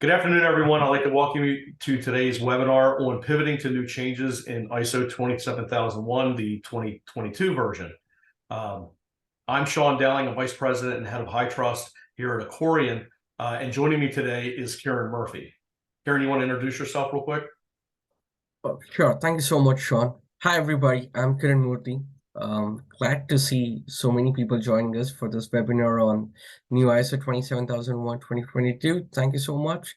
Good afternoon, everyone. I'd like to welcome you to today's webinar on pivoting to new changes in ISO 27001, the 2022 version. I'm Sean Dowling, a Vice President and Head of HITRUST here at Accorian, and joining me today is Kiran Murthy. Kiran, you want to introduce yourself real quick? Sure. Thank you so much, Sean. Hi, everybody. I'm Kiran Murthy. Glad to see so many people joining us for this webinar on new ISO 27001 2022. Thank you so much.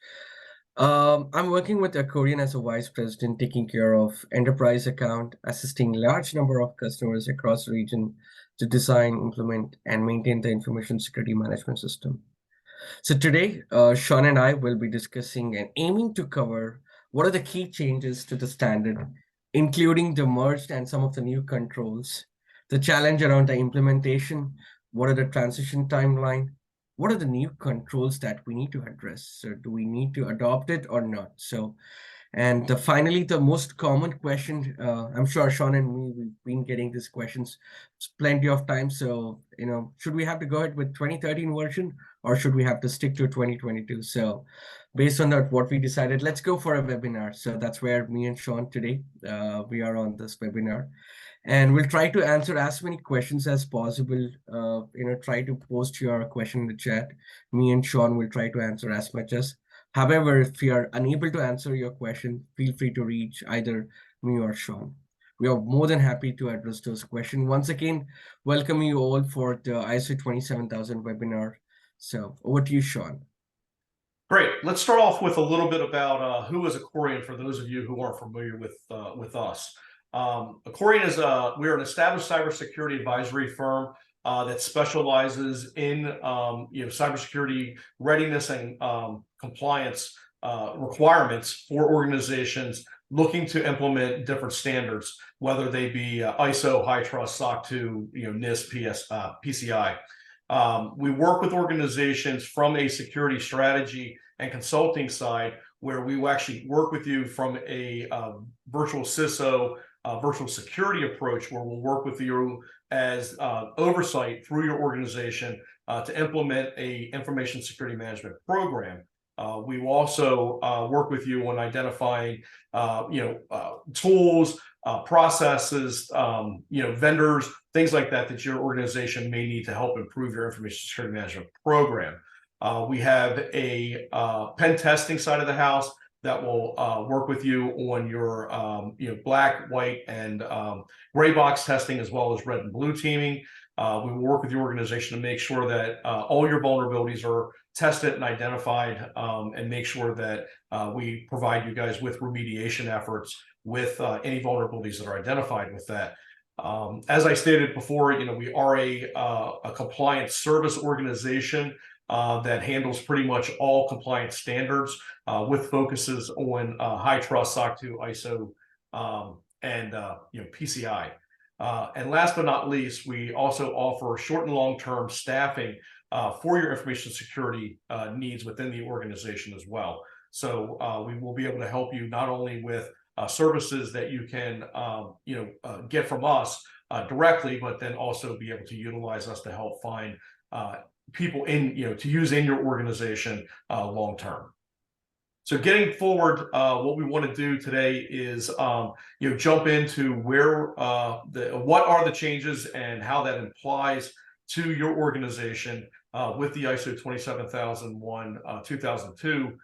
I'm working with Accorian as a Vice President, taking care of enterprise account, assisting large number of customers across the region to design, implement, and maintain the information security management system. So today, Sean and I will be discussing and aiming to cover what are the key changes to the standard, including the merged and some of the new controls, the challenge around the implementation, what are the transition timeline, what are the new controls that we need to address? So do we need to adopt it or not? And finally, the most common question, I'm sure Sean and me, we've been getting these questions plenty of times. So, should we have to go ahead with 2013 version or should we have to stick to 2022? So based on that, what we decided, let's go for a webinar. So that's where me and Sean today, we are on this webinar. And we'll try to answer as many questions as possible. Try to post your question in the chat. Me and Sean will try to answer as much as. However, if we are unable to answer your question, feel free to reach either me or Sean. We are more than happy to address those questions. Once again, welcome you all for the ISO 27000 webinar. So over to you, Sean. Great. Let's start off with a little bit about who is Accorian for those of you who aren't familiar with us. Accorian is we're an established cybersecurity advisory firm that specializes in cybersecurity readiness and compliance requirements for organizations looking to implement different standards, whether they be ISO, HITRUST, SOC 2, NIST, PCI. We work with organizations from a security strategy and consulting side, where we actually work with you from a virtual CISO, virtual security approach, where we'll work with you as oversight through your organization to implement a information security management program. We will also work with you on identifying, tools, processes, vendors, things like that your organization may need to help improve your information security management program. We have a pen testing side of the house that will work with you on your black, white, and gray box testing, as well as red and blue teaming. We will work with your organization to make sure that all your vulnerabilities are tested and identified, and make sure that we provide you guys with remediation efforts with any vulnerabilities that are identified with that. As I stated before, we are a compliance service organization that handles pretty much all compliance standards with focuses on HITRUST, SOC 2, ISO, and PCI. And last but not least, we also offer short and long-term staffing for your information security needs within the organization as well. So we will be able to help you not only with services that you can get from us directly, but then also be able to utilize us to help find people to use in your organization long term. So getting forward, what we want to do today is jump into what are the changes and how that applies to your organization with the ISO 27001 2002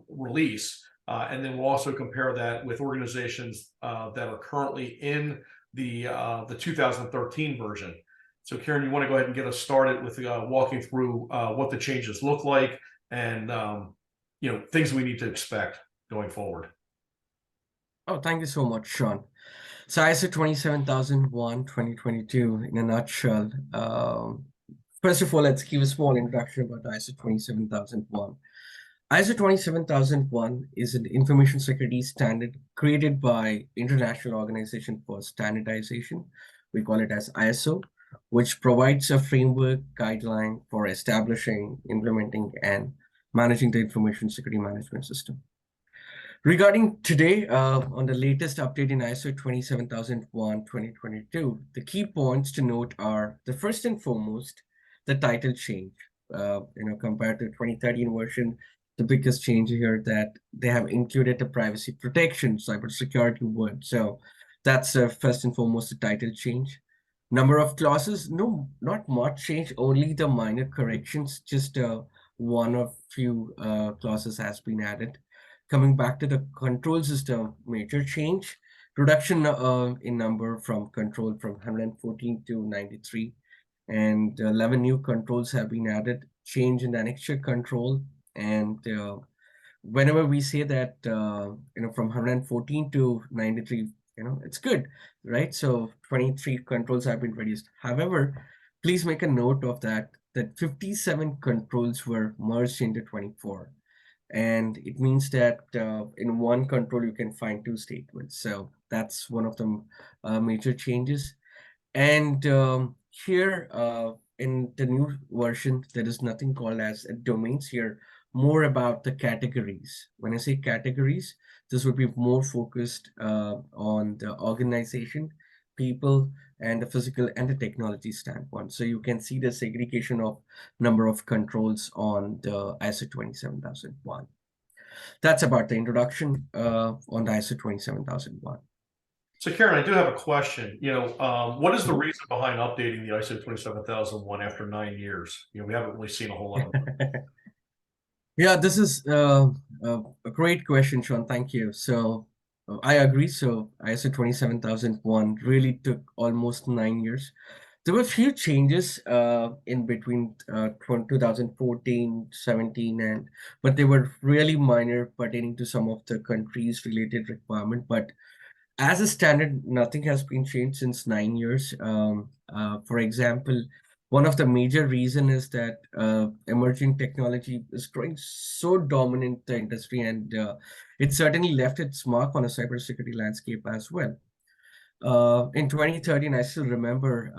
release. And then we'll also compare that with organizations that are currently in the 2013 version. So Kiran, you want to go ahead and get us started with walking through what the changes look like and things we need to expect going forward. Oh, thank you so much, Sean. So ISO 27001 2022 in a nutshell. First of all, let's give a small introduction about ISO 27001. ISO 27001 is an information security standard created by International Organization for Standardization. We call it as ISO, which provides a framework guideline for establishing, implementing, and managing the information security management system. Regarding today, on the latest update in ISO 27001 2022, the key points to note are the first and foremost, the title change. Compared to 2013 version, the biggest change here that they have included the privacy protection, cybersecurity word. So that's first and foremost the title change. Number of clauses, no, not much change, only the minor corrections, just one or few clauses has been added. Coming back to the control system, major change, reduction in number from control from 114 to 93, and 11 new controls have been added, change in the Annex A control, and whenever we say that from 114 to 93, it's good, right? So 23 controls have been reduced. However, please make a note of that 57 controls were merged into 24, and it means that in one control you can find two statements. So that's one of the major changes. And here in the new version, there is nothing called as domains here, more about the categories. When I say categories, this would be more focused on the organization, people, and the physical and the technology standpoint. So you can see the segregation of number of controls on the ISO 27001. That's about the introduction on the ISO 27001. So Kiran, I do have a question. What is the reason behind updating the ISO 27001 after 9 years? We haven't really seen a whole lot of it. Yeah, this is a great question, Sean. Thank you. So I agree. So ISO 27001 really took almost 9 years. There were a few changes in between 2014, 17, but they were really minor pertaining to some of the countries related requirement. But as a standard, nothing has been changed since 9 years. For example, one of the major reason is that emerging technology is growing so dominant the industry, and it certainly left its mark on a cybersecurity landscape as well. In 2013, I still remember,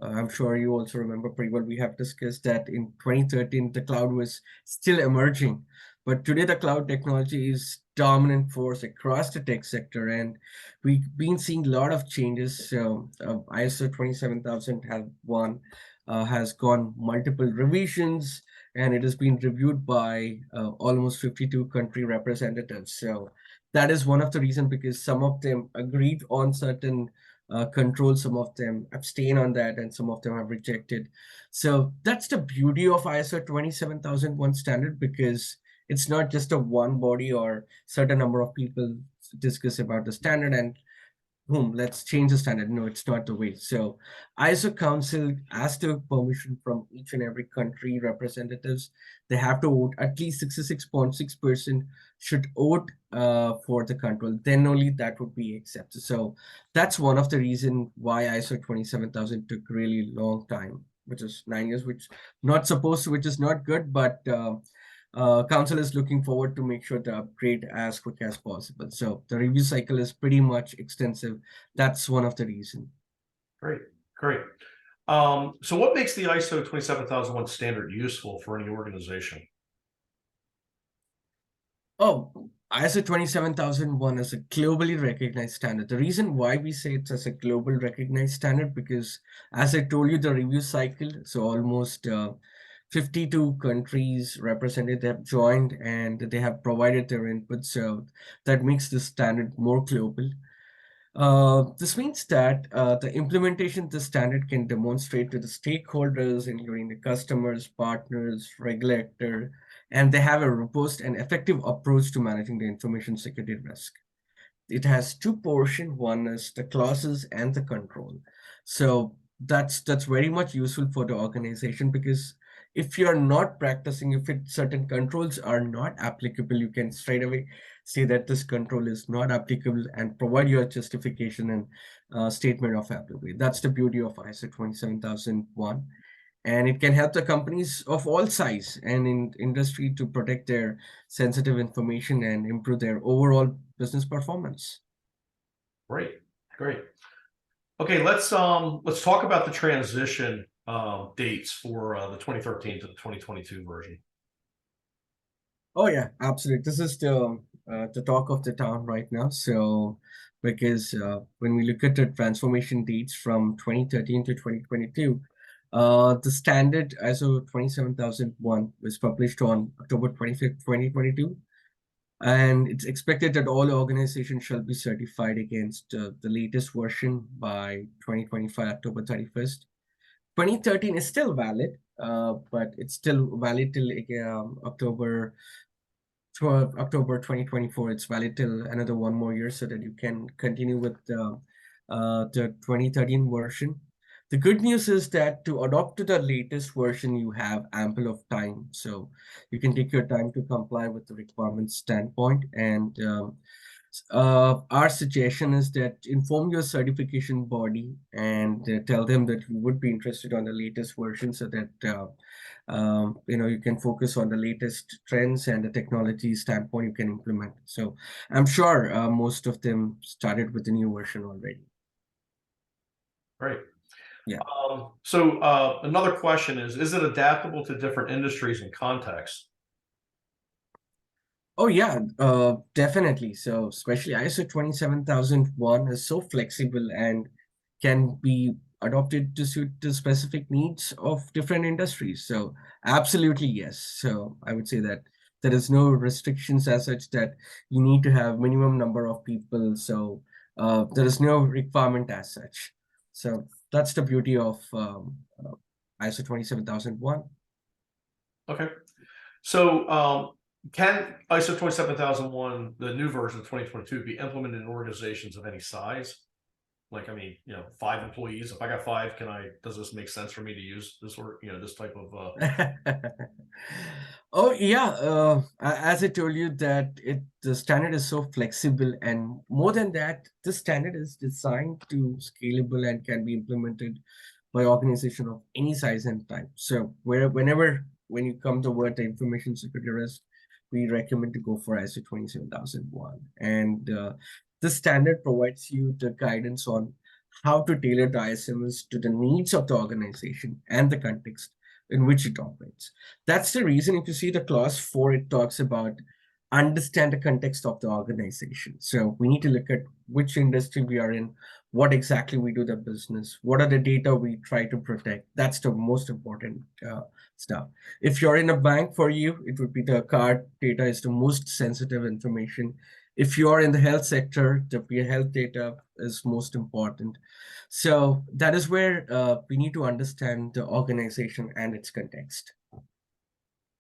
I'm sure you also remember pretty well, we have discussed that in 2013, the cloud was still emerging. But today, the cloud technology is dominant force across the tech sector, and we've been seeing a lot of changes. So ISO 27001 has gone multiple revisions, and it has been reviewed by almost 52 country representatives. So that is one of the reasons, because some of them agreed on certain controls, some of them abstain on that, and some of them have rejected. So that's the beauty of ISO 27001 standard, because it's not just a one body or certain number of people discuss about the standard and boom, let's change the standard. No, it's not the way. So ISO Council asked the permission from each and every country representatives. They have to vote. At least 66.6% should vote for the control. Then only that would be accepted. So that's one of the reason why ISO 27000 took really long time, which is 9 years, which not supposed to, which is not good, but council is looking forward to make sure the upgrade as quick as possible. So the review cycle is pretty much extensive. That's one of the reasons. Great, great. So what makes the ISO 27001 standard useful for any organization? Oh, ISO 27001 is a globally recognized standard. The reason why we say it's as a global recognized standard, because as I told you, the review cycle, so almost 52 countries represented have joined and they have provided their input. So that makes the standard more global. This means that the implementation of the standard can demonstrate to the stakeholders, including the customers, partners, regulator, and they have a robust and effective approach to managing the information security risk. It has two portions. One is the clauses and the control. So that's very much useful for the organization, because if you're not practicing, if certain controls are not applicable, you can straight away say that this control is not applicable and provide your justification and statement of applicability. That's the beauty of ISO 27001. And it can help the companies of all size and in industry to protect their sensitive information and improve their overall business performance. Great, great. Okay, let's talk about the transition dates for the 2013 to the 2022 version. Oh yeah, absolutely. This is the talk of the town right now. So because when we look at the transformation dates from 2013 to 2022, The standard ISO 27001 was published on October 25th, 2022. And it's expected that all organizations shall be certified against the latest version by 2025, October 31st. 2013 is still valid, but it's still valid till October 2024. It's valid till another one more year so that you can continue with the 2013 version. The good news is that to adopt to the latest version, you have ample of time. So you can take your time to comply with the requirements standpoint. And our suggestion is that inform your certification body and tell them that you would be interested on the latest version so that you can focus on the latest trends and the technology standpoint you can implement. So I'm sure most of them started with the new version already. Great. Yeah. So another question is it adaptable to different industries and contexts? Oh yeah, definitely. So especially ISO 27001 is so flexible and can be adopted to suit the specific needs of different industries. So absolutely yes. So I would say that there is no restrictions as such that you need to have minimum number of people. So there is no requirement as such. So that's the beauty of ISO 27001. Okay. So can ISO 27001, the new version of 2022, be implemented in organizations of any size? Like, I mean, 5 employees. If I got 5, does this make sense for me to use this, or this type of Oh yeah, as I told you that the standard is so flexible, and more than that, the standard is designed to scalable and can be implemented by organization of any size and type. So when you come to word the information security risk, we recommend to go for ISO 27001. And this standard provides you the guidance on how to tailor the ISMS to the needs of the organization and the context in which it operates. That's the reason if you see the clause 4, it talks about understand the context of the organization. So we need to look at which industry we are in, what exactly we do the business, what are the data we try to protect. That's the most important stuff. If you're in a bank, for you, it would be the card data is the most sensitive information. If you are in the health sector, the health data is most important. So that is where we need to understand the organization and its context.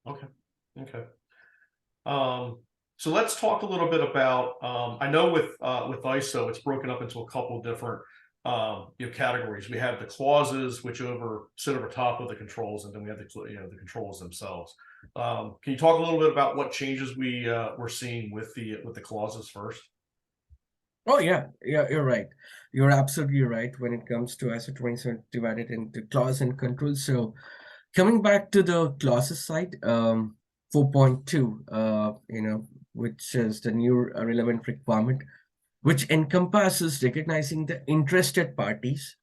Okay. So let's talk a little bit about. I know with ISO, it's broken up into a couple of different categories. We have the clauses, which sit over top of the controls, and then we have the controls themselves. Can you talk a little bit about what changes we're seeing with the clauses first? Oh yeah, you're right. You're absolutely right when it comes to ISO 27 divided into clause and control. So coming back to the clauses side, 4.2, which is the new relevant requirement, which encompasses recognizing the interested parties,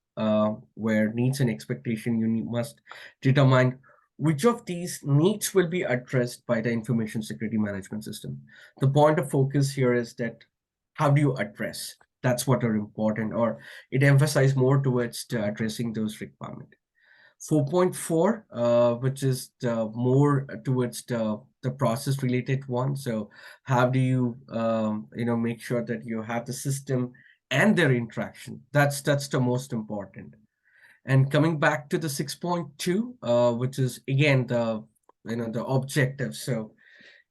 where needs and expectation must determine which of these needs will be addressed by the information security management system. The point of focus here is that how do you address? That's what are important, or it emphasizes more towards addressing those requirements. 4.4, which is more towards the process related one. So how do you make sure that you have the system and their interaction? That's the most important. And coming back to the 6.2, which is again the objective. So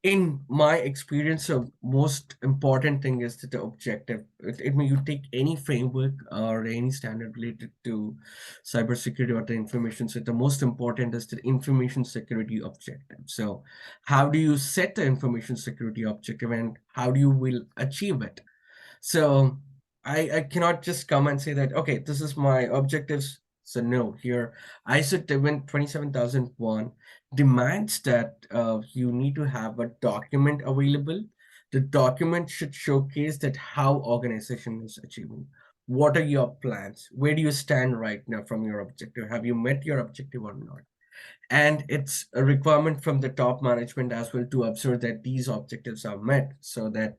in my experience, the most important thing is that the objective. It mean you take any framework or any standard related to cybersecurity or the information. So the most important is the information security objective. So how do you set the information security objective and how do you will achieve it? So I cannot just come and say that, okay, this is my objectives. So no, here ISO 27001 demands that you need to have a document available. The document should showcase that how organization is achieving. What are your plans? Where do you stand right now from your objective? Have you met your objective or not? And it's a requirement from the top management as well to observe that these objectives are met, so that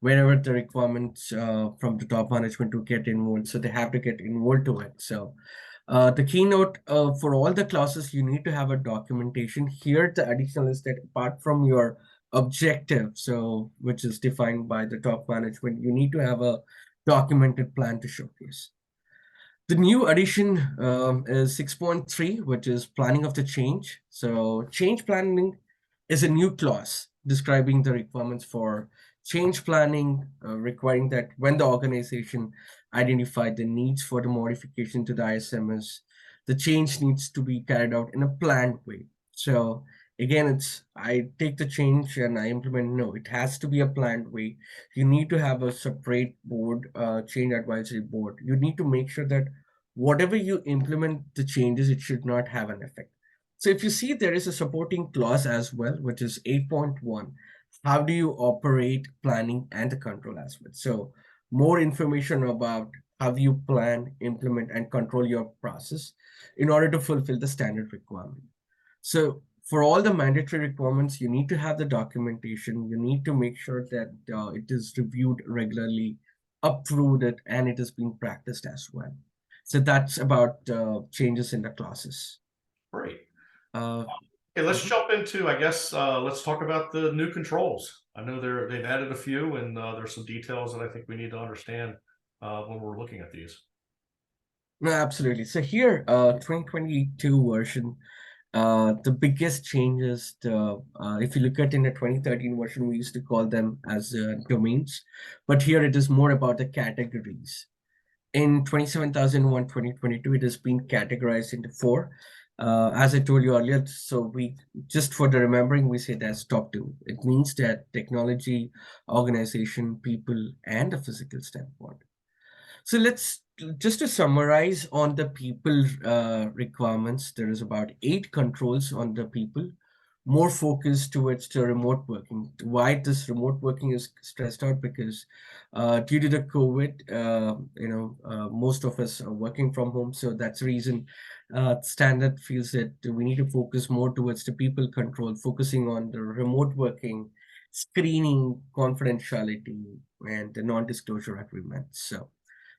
wherever the requirements from the top management to get involved, so they have to get involved to it. So The keynote for all the classes, you need to have a documentation. Here, the additional is that apart from your objective, so which is defined by the top management, you need to have a documented plan to showcase. The new addition is 6.3, which is planning of the change. So change planning is a new clause describing the requirements for change planning, requiring that when the organization identified the needs for the modification to the ISMS, the change needs to be carried out in a planned way. So again, it's I take the change and I implement. No, it has to be a planned way. You need to have a separate board, change advisory board. You need to make sure that whatever you implement the changes, it should not have an effect. So if you see, there is a supporting clause as well, which is 8.1. How do you operate planning and the control aspect? So more information about how you plan, implement, and control your process in order to fulfill the standard requirement. So for all the mandatory requirements, you need to have the documentation. You need to make sure that it is reviewed regularly, approved it, and it is being practiced as well. So that's about changes in the classes. Great. Uh, Okay, let's jump into, I guess, let's talk about the new controls. I know they've added a few, and there's some details that I think we need to understand when we're looking at these. no, absolutely. So here, 2022 version, the biggest changes, if you look at in the 2013 version, we used to call them as domains, but here it is more about the categories. In 27,001 2022, it has been categorized into four. As I told you earlier, so we just for the remembering, we say that's top two. It means that technology, organization, people, and a physical standpoint. So let's just to summarize on the people requirements, there is about 8 controls on the people, more focused towards the remote working. Why this remote working is stressed out? Because due to the COVID, most of us are working from home. So that's the reason standard feels that we need to focus more towards the people control, focusing on the remote working, screening, confidentiality, and the non-disclosure agreements. So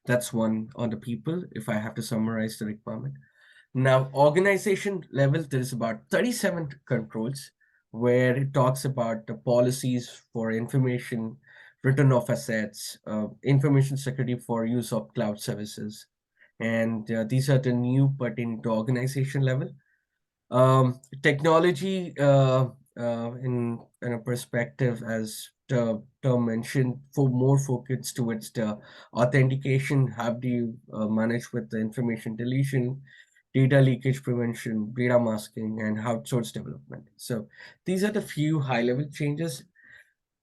that's one on the people, if I have to summarize the requirement. Now, organization level, there is about 37 controls where it talks about the policies for information, return of assets, information security for use of cloud services. And these are the new pertaining to organization level. Technology in a perspective, as the term mentioned, for more focus towards the authentication. How do you manage with the information deletion, data leakage prevention, data masking, and outsource development? So these are the few high-level changes.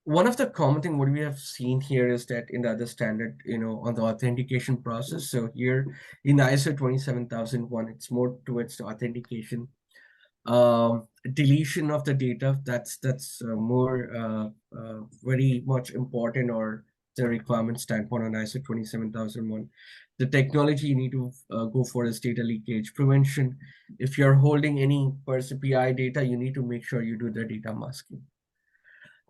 One of the common thing what we have seen here is that in the other standard, on the authentication process. So here in ISO 27001, it's more towards the authentication, deletion of the data. That's more very much important, or the requirement standpoint on ISO 27001. The technology you need to go for is data leakage prevention. If you're holding any PI data, you need to make sure you do the data masking.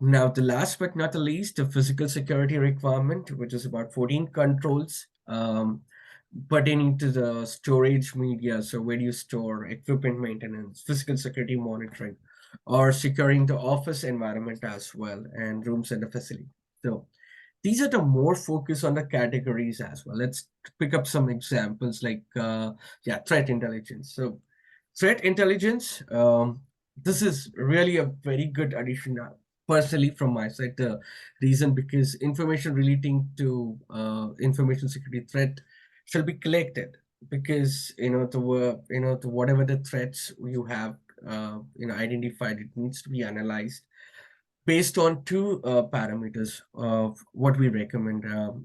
Now, the last but not the least, the physical security requirement, which is about 14 controls pertaining to the storage media. So where do you store, equipment maintenance, physical security monitoring, or securing the office environment as well, and rooms and the facility. So these are the more focus on the categories as well. Let's pick up some examples like, threat intelligence. So threat intelligence, this is really a very good addition personally from my side. The reason because information relating to information security threat shall be collected, because the whatever the threats you have identified, it needs to be analyzed based on two parameters of what we recommend.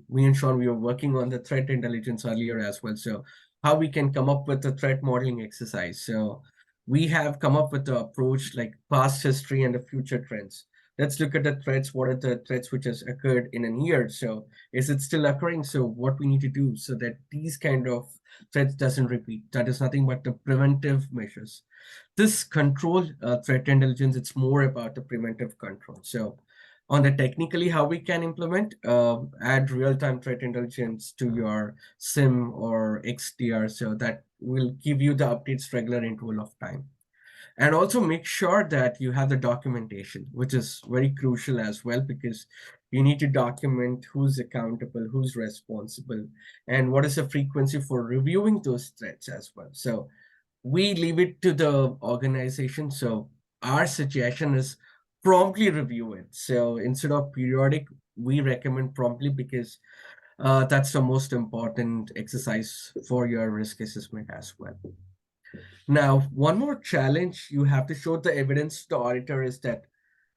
Me and Sean, we were working on the threat intelligence earlier as well. So how we can come up with a threat modeling exercise. So we have come up with the approach like past history and the future trends. Let's look at the threats. What are the threats which has occurred in a year? So is it still occurring? So what we need to do so that these kind of threats doesn't repeat. That is nothing but the preventive measures. This control, threat intelligence, it's more about the preventive control. So On the technically how we can implement, add real-time threat intelligence to your SIM or XDR, so that will give you the updates regular interval of time. And also make sure that you have the documentation, which is very crucial as well, because you need to document who's accountable, who's responsible, and what is the frequency for reviewing those threats as well. So we leave it to the organization. So our suggestion is promptly review it. So instead of periodic, we recommend promptly, because that's the most important exercise for your risk assessment as well. Now, one more challenge you have to show the evidence to the auditor is that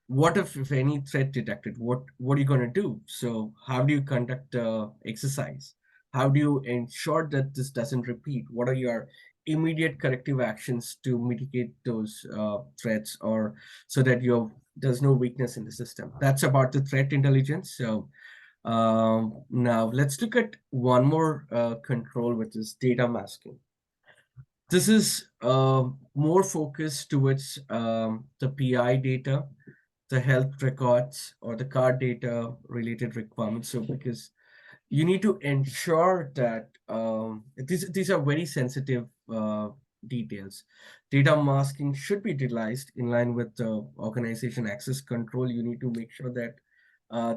what if any threat detected? What are you going to do? So how do you conduct the exercise? How do you ensure that this doesn't repeat? What are your immediate corrective actions to mitigate those threats, or so that there's no weakness in the system? That's about the threat intelligence. So now let's look at one more control, which is data masking. This is more focused towards the PI data, the health records, or the card data related requirements. So because you need to ensure that these are very sensitive details. Data masking should be utilized in line with the organization access control. You need to make sure that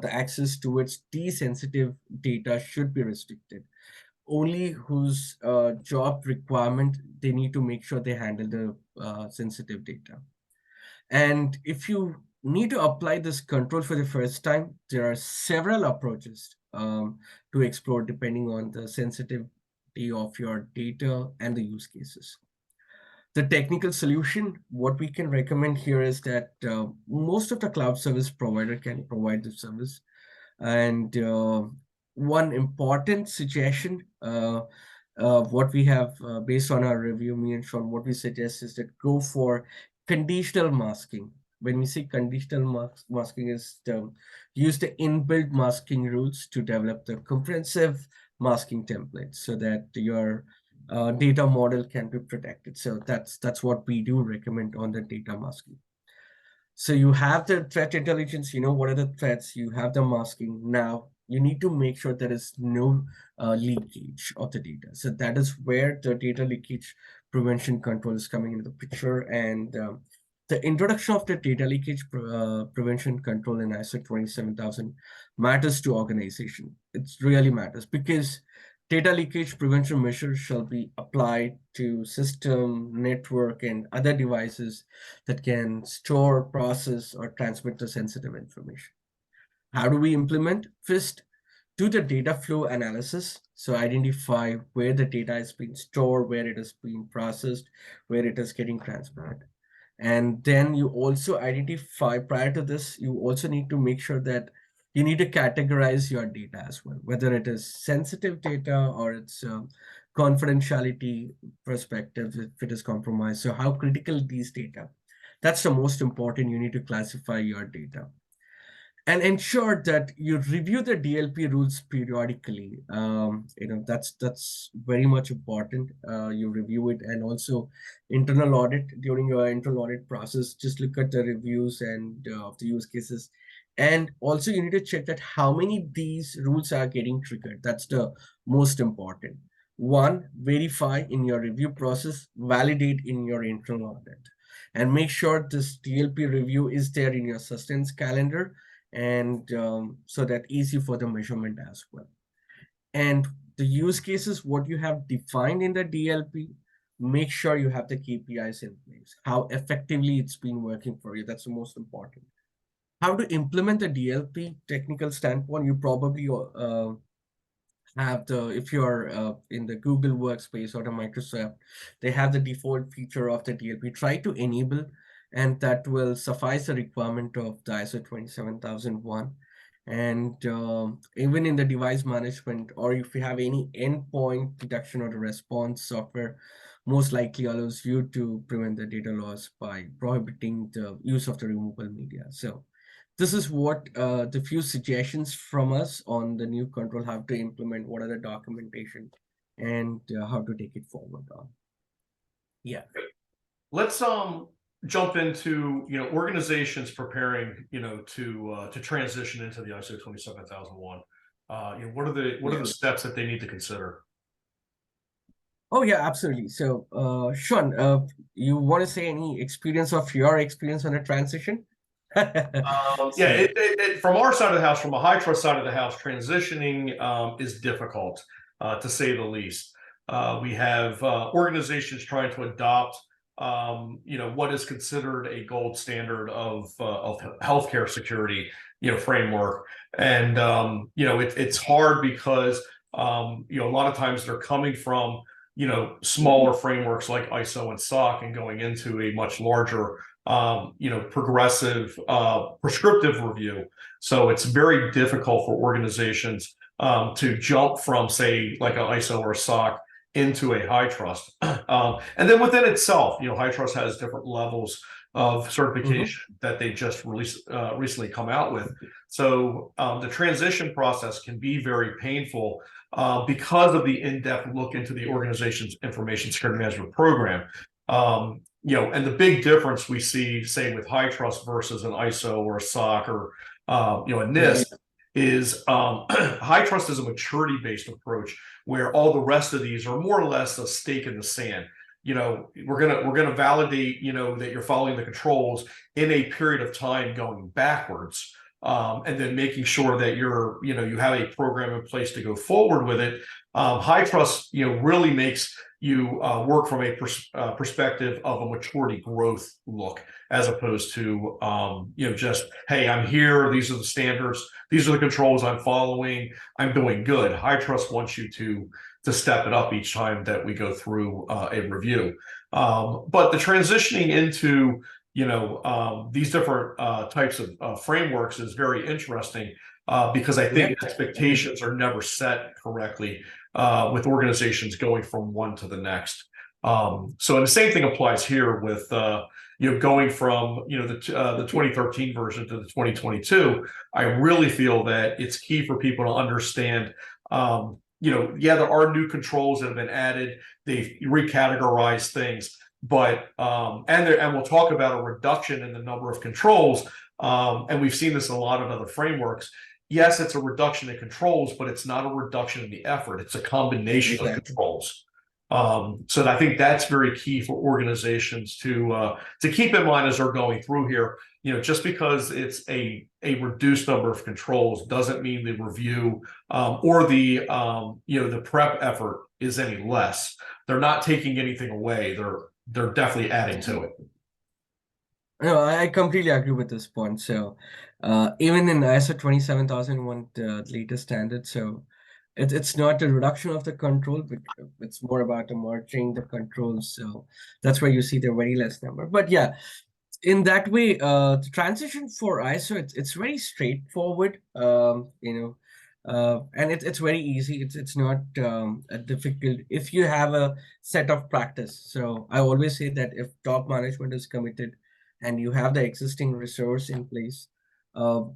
the access towards these sensitive data should be restricted. Only whose job requirement, they need to make sure they handle the sensitive data. And if you need to apply this control for the first time, there are several approaches to explore depending on the sensitivity of your data and the use cases. The technical solution, what we can recommend here is that most of the cloud service provider can provide the service. And one important suggestion, what we have based on our review, me and Sean, what we suggest is that go for conditional masking. When we say conditional masking is use the inbuilt masking rules to develop the comprehensive masking templates so that your data model can be protected. So that's what we do recommend on the data masking. So you have the threat intelligence, you know what are the threats, you have the masking. Now you need to make sure there is no leakage of the data. So that is where the data leakage prevention control is coming into the picture. And the introduction of the data leakage prevention control in ISO 27000 matters to organization. It really matters because data leakage prevention measures shall be applied to system, network, and other devices that can store, process, or transmit the sensitive information. How do we implement? First, do the data flow analysis. So identify where the data is being stored, where it is being processed, where it is getting transmitted. And then you also identify, prior to this, you also need to make sure that you need to categorize your data as well, whether it is sensitive data or it's confidentiality perspective, if it is compromised. So how critical these data? That's the most important. You need to classify your data and ensure that you review the DLP rules periodically. That's very much important. You review it, and also internal audit. During your internal audit process, just look at the reviews and of the use cases. And also you need to check that how many these rules are getting triggered. That's the most important. One, verify in your review process, validate in your internal audit, and make sure this DLP review is there in your sustenance calendar, and so that easy for the measurement as well. And the use cases, what you have defined in the DLP, make sure you have the KPIs in place, how effectively it's been working for you. That's the most important. How to implement the DLP technical standpoint, you probably have if you're in the Google workspace or the Microsoft, they have the default feature of the DLP. Try to enable, and that will suffice the requirement of the ISO 27001. And even in the device management, or if you have any endpoint detection or the response software, most likely allows you to prevent the data loss by prohibiting the use of the removable media. So this is what the few suggestions from us on the new control, how to implement, what are the documentation, and how to take it forward on. Yeah. Let's jump into, organizations preparing, to transition into the ISO 27001. What are the steps that they need to consider? Oh yeah, absolutely. So, Sean, you want to say any your experience on a transition? So, From our side of the house, from a HITRUST side of the house, transitioning is difficult, to say the least. We have organizations trying to adopt, what is considered a gold standard of healthcare security, framework, and it's hard because a lot of times they're coming from smaller frameworks like ISO and SOC and going into a much larger progressive prescriptive review. So it's very difficult for organizations to jump from, say, like an ISO or a SOC into a HITRUST. And then within itself, HITRUST has different levels of certification that they just recently come out with. So the transition process can be very painful because of the in-depth look into the organization's information security management program. And the big difference we see, say, with HITRUST versus an ISO or a SOC or a NIST is HITRUST is a maturity-based approach where all the rest of these are more or less a stake in the sand. We're gonna validate, that you're following the controls in a period of time going backwards. And then making sure that you have a program in place to go forward with it. HITRUST, really makes you work from a perspective of a maturity growth look, as opposed to, just, hey, I'm here, these are the standards, these are the controls I'm following, I'm doing good. HITRUST wants you to step it up each time that we go through a review. But the transitioning into these different types of frameworks is very interesting because I think expectations are never set correctly with organizations going from one to the next. So, and the same thing applies here with going from the 2013 version to the 2022. I really feel that it's key for people to understand. There are new controls that have been added. They've recategorized things. But and we'll talk about a reduction in the number of controls, and we've seen this in a lot of other frameworks. Yes, it's a reduction in controls, but it's not a reduction in the effort. It's a combination of controls. So I think that's very key for organizations to keep in mind as they're going through here. Just because it's a reduced number of controls doesn't mean the review or the prep effort is any less. They're not taking anything away. They're definitely adding to it. No, I completely agree with this point. So even in ISO 27001, the latest standard, so it's not a reduction of the control, but it's more about merging the controls. So that's where you see the very less number. But yeah, in that way, the transition for ISO, it's very straightforward. And it's very easy. It's not difficult if you have a set of practice. So I always say that if top management is committed and you have the existing resource in place,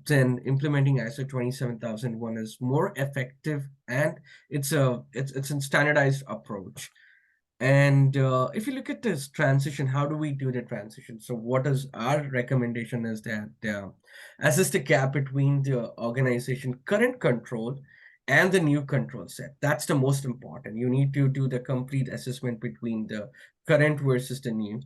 then implementing ISO 27001 is more effective, and it's a standardized approach. And if you look at this transition, how do we do the transition? So what is our recommendation is that assess the gap between the organization current control and the new control set. That's the most important. You need to do the complete assessment between the current versus the new,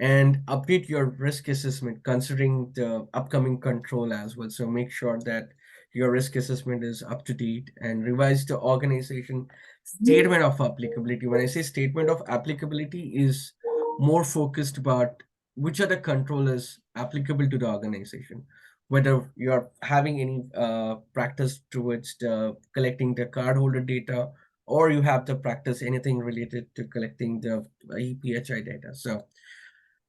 and update your risk assessment considering the upcoming control as well. So make sure that your risk assessment is up to date, and revise the organization statement of applicability. When I say statement of applicability, is more focused about which are the controllers applicable to the organization, whether you're having any practice towards collecting the cardholder data, or you have the practice anything related to collecting the EPHI data. So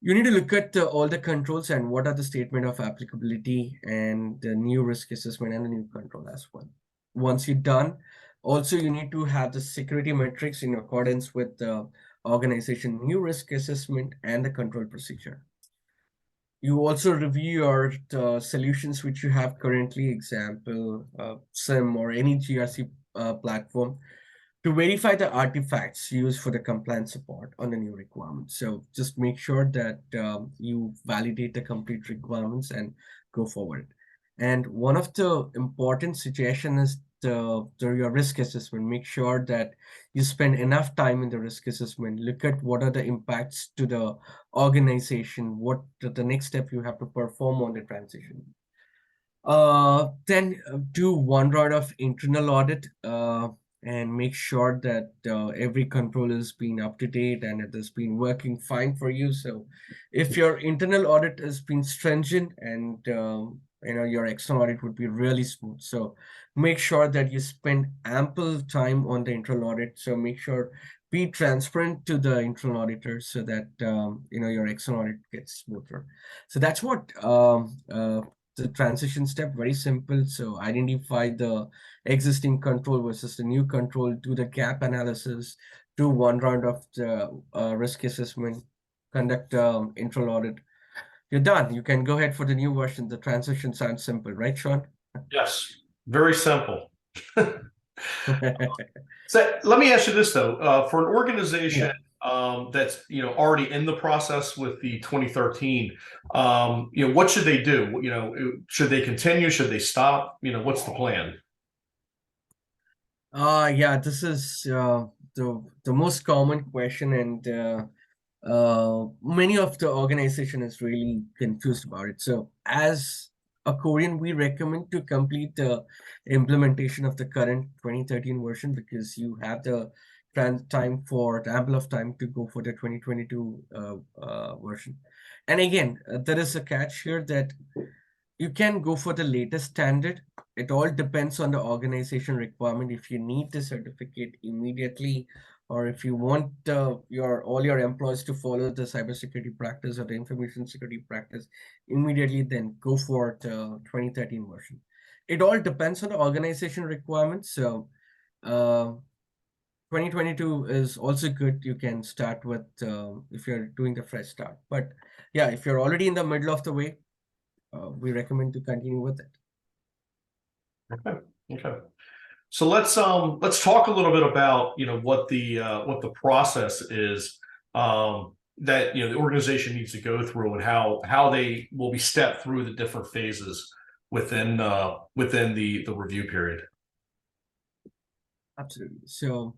you need to look at all the controls and what are the statement of applicability and the new risk assessment and the new control as well. Once you're done, also you need to have the security metrics in accordance with the organization new risk assessment and the control procedure. You also review your solutions which you have currently, example, SIM or any GRC platform. to verify the artifacts used for the compliance support on the new requirements. So just make sure that you validate the complete requirements and go forward. And one of the important suggestion is your risk assessment. Make sure that you spend enough time in the risk assessment. Look at what are the impacts to the organization, what the next step you have to perform on the transition. Then do one round of internal audit and make sure that every control is being up to date and it has been working fine for you. So if your internal audit has been stringent and your external audit would be really smooth. So make sure that you spend ample time on the internal audit. So make sure be transparent to the internal auditor so that your external audit gets smoother. So that's what the transition step, very simple. So identify the existing control versus the new control, do the gap analysis, do one round of the risk assessment, conduct internal audit. You're done. You can go ahead for the new version. The transition sounds simple, right, Sean? Yes, very simple. So let me ask you this though, for an organization that's already in the process with the 2013, what should they do? Should they continue? Should they stop? What's the plan? Yeah, this is the most common question, and many of the organization is really confused about it. So as Accorian, we recommend to complete the implementation of the current 2013 version because you have the time for the ample of time to go for the 2022 version. And again, there is a catch here that you can go for the latest standard. It all depends on the organization requirement. If you need the certificate immediately, or if you want all your employees to follow the cybersecurity practice or the information security practice immediately, then go for the 2013 version. It all depends on the organization requirements. So 2022 is also good. You can start with if you're doing the fresh start. But yeah, if you're already in the middle of the way, we recommend to continue with it. Okay. Okay. So let's talk a little bit about what the process is that the organization needs to go through and how they will be stepped through the different phases within the review period. Absolutely. So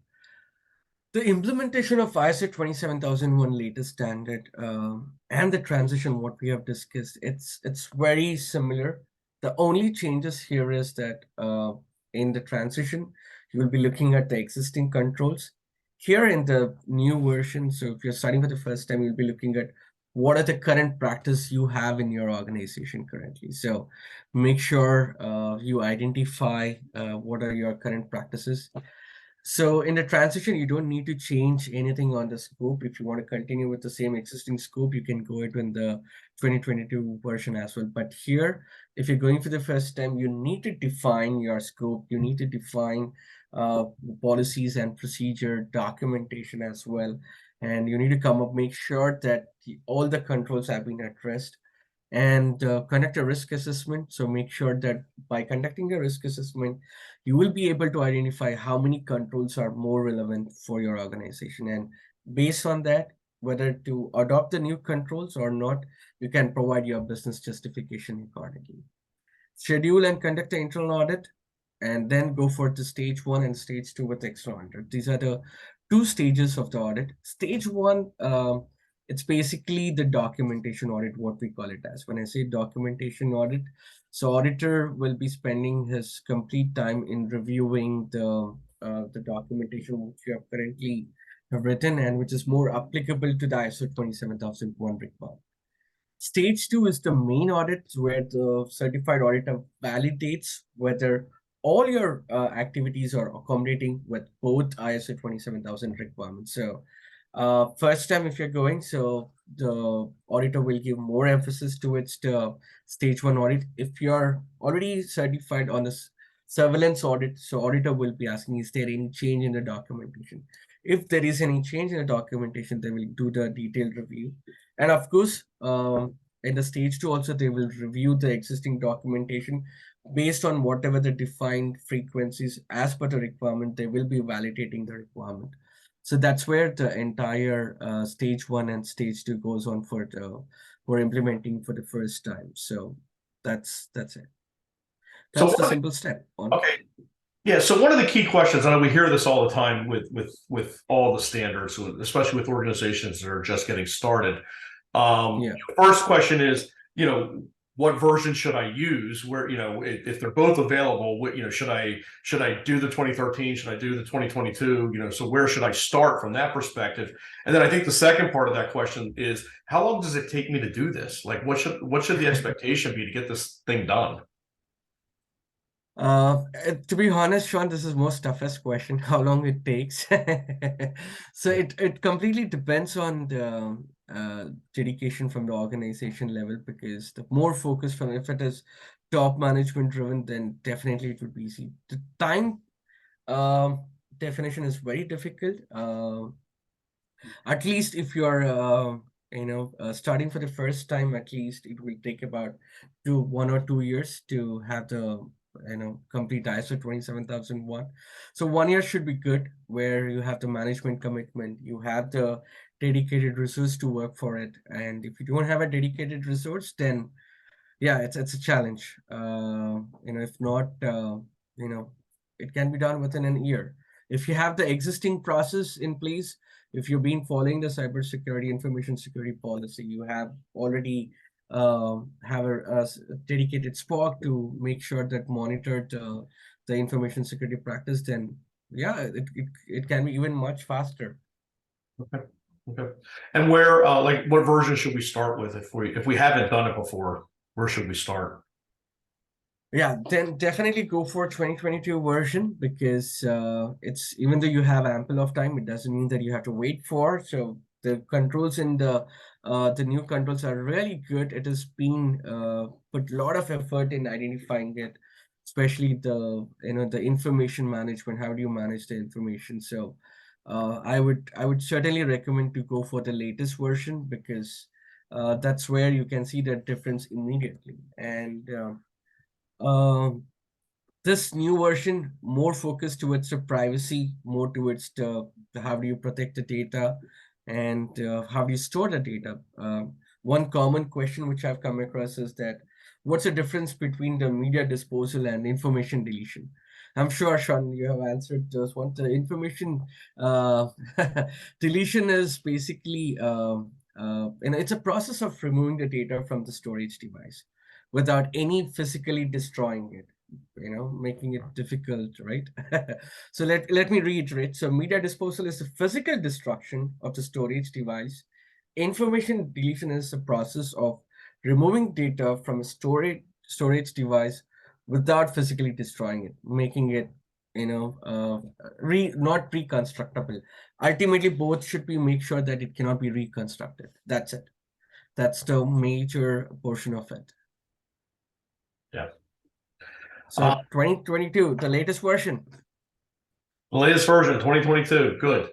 the implementation of ISO 27001 latest standard and the transition, what we have discussed, it's very similar. The only changes here is that in the transition, you will be looking at the existing controls. Here in the new version, so if you're starting for the first time, you'll be looking at what are the current practice you have in your organization currently. So make sure you identify what are your current practices. So in the transition, you don't need to change anything on the scope. If you want to continue with the same existing scope, you can go it in the 2022 version as well. But here, if you're going for the first time, you need to define your scope. You need to define policies and procedure documentation as well. And you need to come up, make sure that all the controls have been addressed and conduct a risk assessment. So make sure that by conducting a risk assessment, you will be able to identify how many controls are more relevant for your organization. And based on that, whether to adopt the new controls or not, you can provide your business justification accordingly. Schedule and conduct the internal audit, and then go for the stage 1 and stage 2 with external audit. These are the 2 stages of the audit. Stage 1, it's basically the documentation audit, what we call it as. When I say documentation audit, so auditor will be spending his complete time in reviewing the documentation which you have currently written and which is more applicable to the ISO 27001 requirement. Stage 2 is the main audit where the certified auditor validates whether all your activities are accommodating with both ISO 27000 requirements. So first time if you're going, so the auditor will give more emphasis towards the stage 1 audit. If you're already certified on this surveillance audit, so auditor will be asking, is there any change in the documentation? If there is any change in the documentation, they will do the detailed review. And of course, in the stage 2 also, they will review the existing documentation based on whatever the defined frequencies as per the requirement. They will be validating the requirement. So that's where the entire stage 1 and stage 2 goes on for implementing for the first time. So that's it. So That's the simple step on. okay. Yeah, so one of the key questions, I know we hear this all the time with all the standards, especially with organizations that are just getting started. Yeah. First question is, what version should I use? Where, if they're both available, should I do the 2013? Should I do the 2022? So where should I start from that perspective? And then I think the second part of that question is, how long does it take me to do this? Like, what should the expectation be to get this thing done? To be honest, Sean, this is most toughest question, how long it takes. So it completely depends on the dedication from the organization level, because the more focus from, if it is top management driven, then definitely it would be easy. The time definition is very difficult. At least if you're starting for the first time, at least it will take about 1 or 2 years to have the complete ISO 27001. So 1 year should be good, where you have the management commitment, you have the dedicated resource to work for it. And if you don't have a dedicated resource, then yeah, it's a challenge. If not, it can be done within an year. If you have the existing process in place, if you've been following the cybersecurity information security policy, you have already have a dedicated SPOC to make sure that monitored the information security practice, then yeah, it can be even much faster. Okay. Okay. And where, like, what version should we start with if we haven't done it before? Where should we start? Yeah, then definitely go for 2022 version, because it's, even though you have ample of time, it doesn't mean that you have to wait for. So the controls in the new controls are really good. It has been put a lot of effort in identifying it, especially the the information management. How do you manage the information? So I would certainly recommend to go for the latest version, because that's where you can see the difference immediately. And this new version more focused towards the privacy, more towards the how do you protect the data, and how do you store the data. One common question which I've come across is that, what's the difference between the media disposal and information deletion? I'm sure, Sean, you have answered this one. The information deletion is basically it's a process of removing the data from the storage device without any physically destroying it, making it difficult, right? So let me reiterate. So media disposal is the physical destruction of the storage device. Information deletion is the process of removing data from a storage device without physically destroying it, making it not reconstructable. Ultimately, both should be make sure that it cannot be reconstructed. That's it. That's the major portion of it. Yeah. So 2022, the latest version. The latest version, 2022. Good.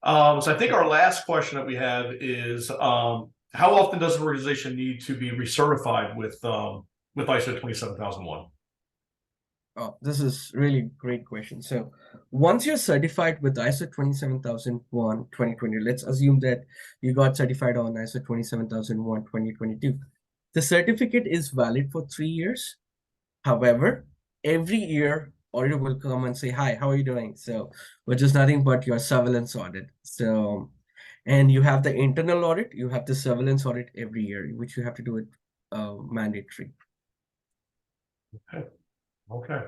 So I think our last question that we have is, how often does an organization need to be recertified with ISO 27001? Oh, this is really great question. So once you're certified with ISO 27001 2020, let's assume that you got certified on ISO 27001 2022. The certificate is valid for 3 years. However, every year, auditor will come and say, hi, how are you doing? So, which is nothing but your surveillance audit. So, and you have the internal audit, you have the surveillance audit every year, which you have to do it mandatory. Okay. Okay.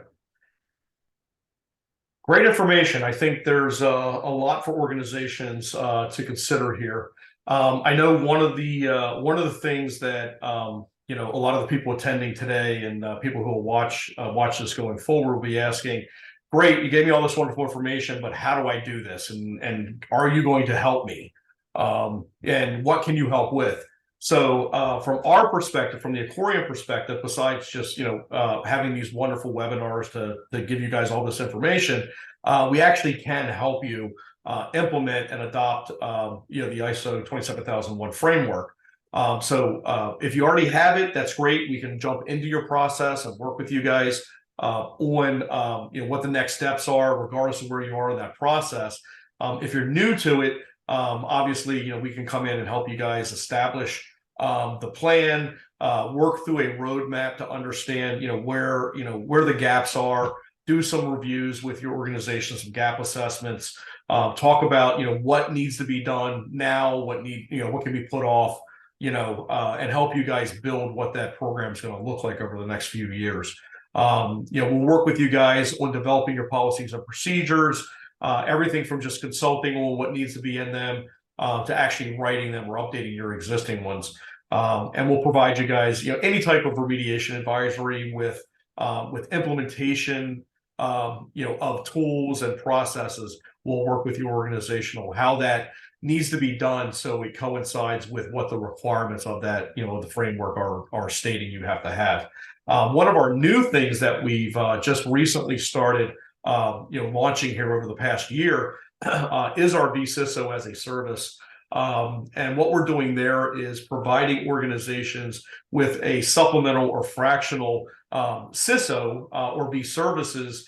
Great information. I think there's a lot for organizations to consider here. I know one of the things that a lot of the people attending today and people who will watch this going forward will be asking, great, you gave me all this wonderful information, but how do I do this? And are you going to help me? And what can you help with? So from our perspective, from the Accorian perspective, besides just having these wonderful webinars to give you guys all this information, we actually can help you implement and adopt the ISO 27001 framework. If you already have it, that's great. We can jump into your process and work with you guys on what the next steps are, regardless of where you are in that process. If you're new to it, obviously, we can come in and help you guys establish the plan, work through a roadmap to understand, where the gaps are, do some reviews with your organization, some gap assessments, talk about, what needs to be done now, what can be put off, and help you guys build what that program is going to look like over the next few years. We'll work with you guys on developing your policies and procedures, everything from just consulting on what needs to be in them to actually writing them or updating your existing ones. And we'll provide you guys, any type of remediation advisory with implementation, of tools and processes. We'll work with your organization on how that needs to be done so it coincides with what the requirements of that, the framework are stating you have to have. One of our new things that we've just recently started, launching here over the past year is our vCISO as a service. And what we're doing there is providing organizations with a supplemental or fractional CISO or vServices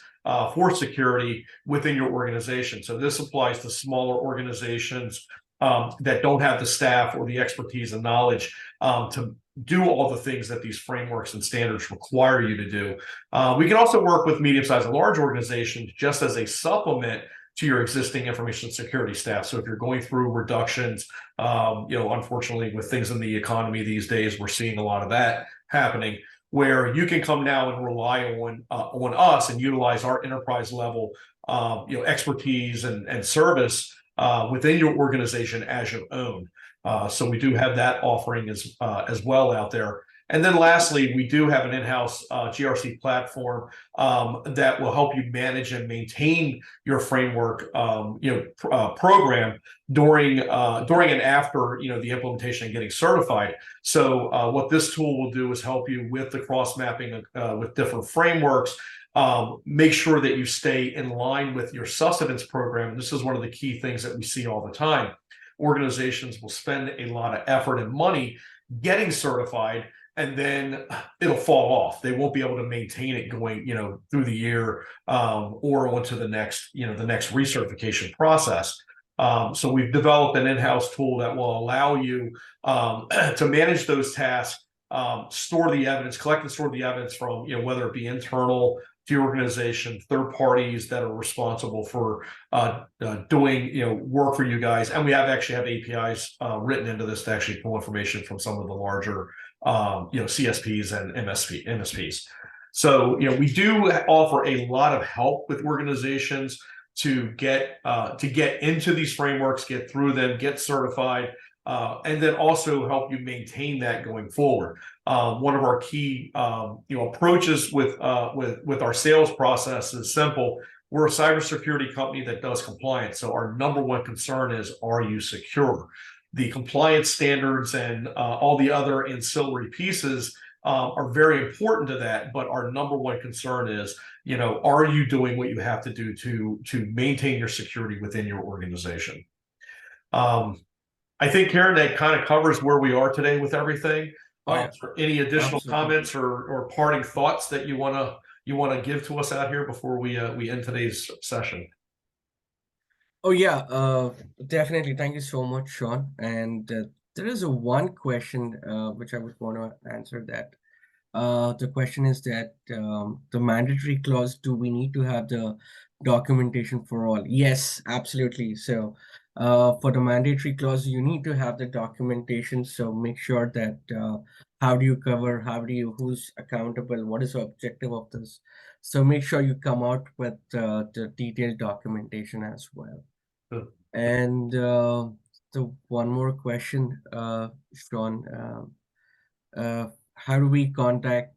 for security within your organization. So this applies to smaller organizations that don't have the staff or the expertise and knowledge to do all the things that these frameworks and standards require you to do. We can also work with medium-sized and large organizations just as a supplement to your existing information security staff. So if you're going through reductions, unfortunately with things in the economy these days, we're seeing a lot of that happening, where you can come now and rely on us and utilize our enterprise level, expertise and service within your organization as your own. So we do have that offering as well out there. And then lastly, we do have an in-house GRC platform that will help you manage and maintain your framework program during and after the implementation and getting certified. So what this tool will do is help you with the cross-mapping with different frameworks, make sure that you stay in line with your sustenance program. This is one of the key things that we see all the time. Organizations will spend a lot of effort and money getting certified, and then it'll fall off. They won't be able to maintain it going, through the year or onto the next recertification process. So we've developed an in-house tool that will allow you to manage those tasks, store the evidence, collect and store the evidence from, whether it be internal to your organization, third parties that are responsible for doing, work for you guys. And we actually have APIs written into this to actually pull information from some of the larger CSPs and MSPs. So, we do offer a lot of help with organizations to get into these frameworks, get through them, get certified, and then also help you maintain that going forward. One of our key approaches with our sales process is simple. We're a cybersecurity company that does compliance. So our number one concern is, are you secure? The compliance standards and all the other ancillary pieces are very important to that. But our number one concern is, are you doing what you have to do to maintain your security within your organization? I think, Kiran, that kind of covers where we are today with everything. Any additional comments or parting thoughts that you want to give to us out here before we end today's session? Oh yeah, definitely. Thank you so much, Sean. And there is one question which I would want to answer that. The question is that the mandatory clause, do we need to have the documentation for all? Yes, absolutely. So for the mandatory clause, you need to have the documentation. So make sure that how do you cover, who's accountable, what is the objective of this? So make sure you come out with the detailed documentation as well. Good. And the one more question, Sean, how do we contact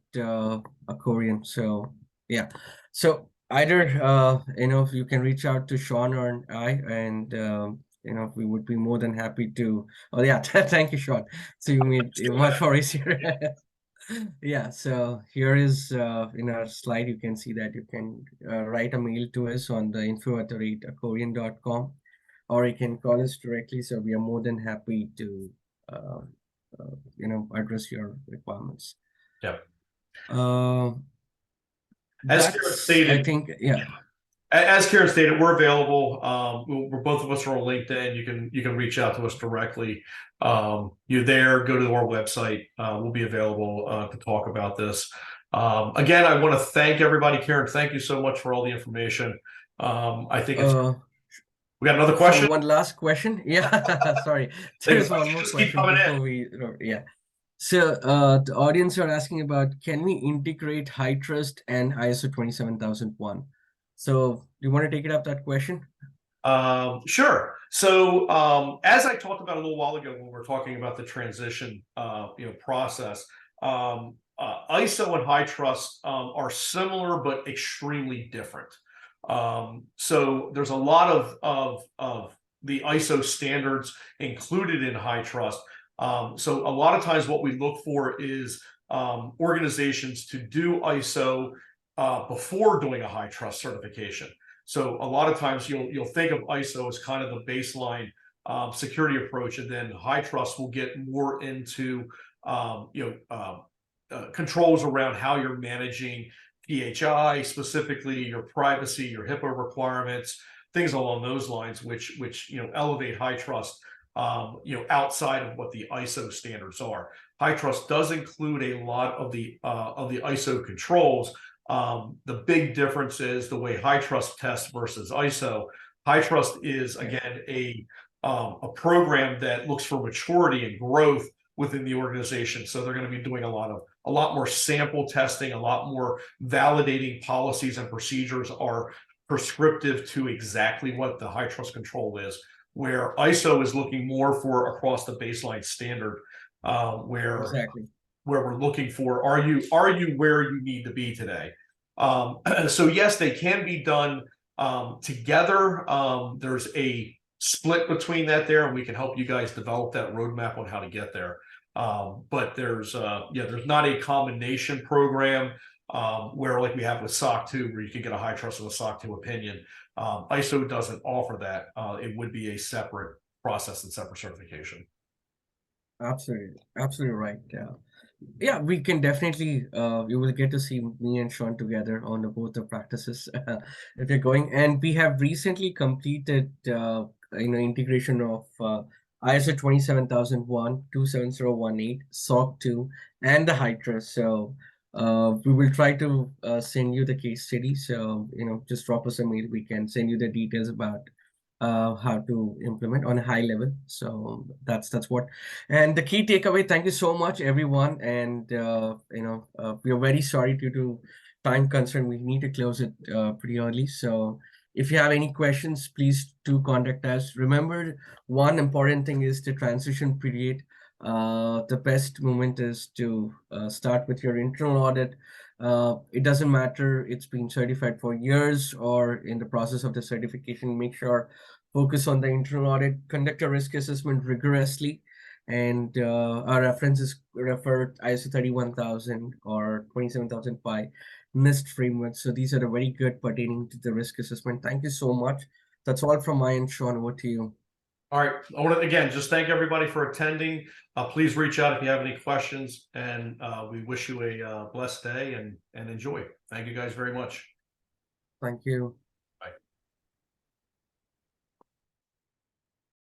Accorian? So yeah, so either you can reach out to Sean or I, and we would be more than happy to. Oh yeah, thank you, Sean. So you made much more easier. Yeah, so here is in our slide, you can see that you can write a mail to us on the info@accorian.com, or you can call us directly. So we are more than happy to address your requirements. Yep. Uh, As Kiran that's, I stated, think, yeah. As Kiran stated, we're available. We're both of us are on LinkedIn. You can reach out to us directly. You're there. Go to our website. We'll be available to talk about this. Again, I want to thank everybody. Kiran, thank you so much for all the information. I think it's. We got another question. Sean, one last question. Yeah, sorry. There's one more Just keep question coming before in. we. Yeah. So the audience are asking about, can we integrate HITRUST and ISO 27001? So do you want to take it up, that question? Sure. So as I talked about a little while ago when we were talking about the transition process, ISO and HITRUST are similar but extremely different. So there's a lot of the ISO standards included in HITRUST. So a lot of times what we look for is organizations to do ISO before doing a HITRUST certification. So a lot of times you'll think of ISO as kind of the baseline security approach, and then HITRUST will get more into controls around how you're managing PHI, specifically your privacy, your HIPAA requirements, things along those lines, which elevate HITRUST outside of what the ISO standards are. HITRUST does include a lot of the ISO controls. The big difference is the way HITRUST tests versus ISO. HITRUST is, again, a program that looks for maturity and growth within the organization. So they're going to be doing a lot more sample testing, a lot more validating policies and procedures are prescriptive to exactly what the HITRUST control is, where ISO is looking more for across the baseline standard, where we're looking for, are you where you need to be today? So yes, they can be done together. There's a split between that there, and we can help you guys develop that roadmap on how to get there. But there's not a combination program where, like we have with SOC 2, where you can get a HITRUST with a SOC 2 opinion. ISO doesn't offer that. It would be a separate process and separate certification. Absolutely right. Yeah, we can definitely, you will get to see me and Sean together on both the practices if you're going. And we have recently completed, integration of ISO 27001, 27018, SOC 2, and the HITRUST. So we will try to send you the case study. So, just drop us a mail. We can send you the details about how to implement on a high level. So that's what. And the key takeaway, thank you so much, everyone. And we are very sorry due to time constraint. We need to close it pretty early. So if you have any questions, please do contact us. Remember, one important thing is the transition period. The best moment is to start with your internal audit. It doesn't matter, it's been certified for years or in the process of the certification. Make sure focus on the internal audit, conduct a risk assessment rigorously, and our references refer ISO 31000 or 27005 NIST framework. So these are very good pertaining to the risk assessment. Thank you so much. That's all from my end. Sean, over to you. All right. I want to, again, just thank everybody for attending. Please reach out if you have any questions, and we wish you a blessed day and enjoy. Thank you guys very much. Thank you.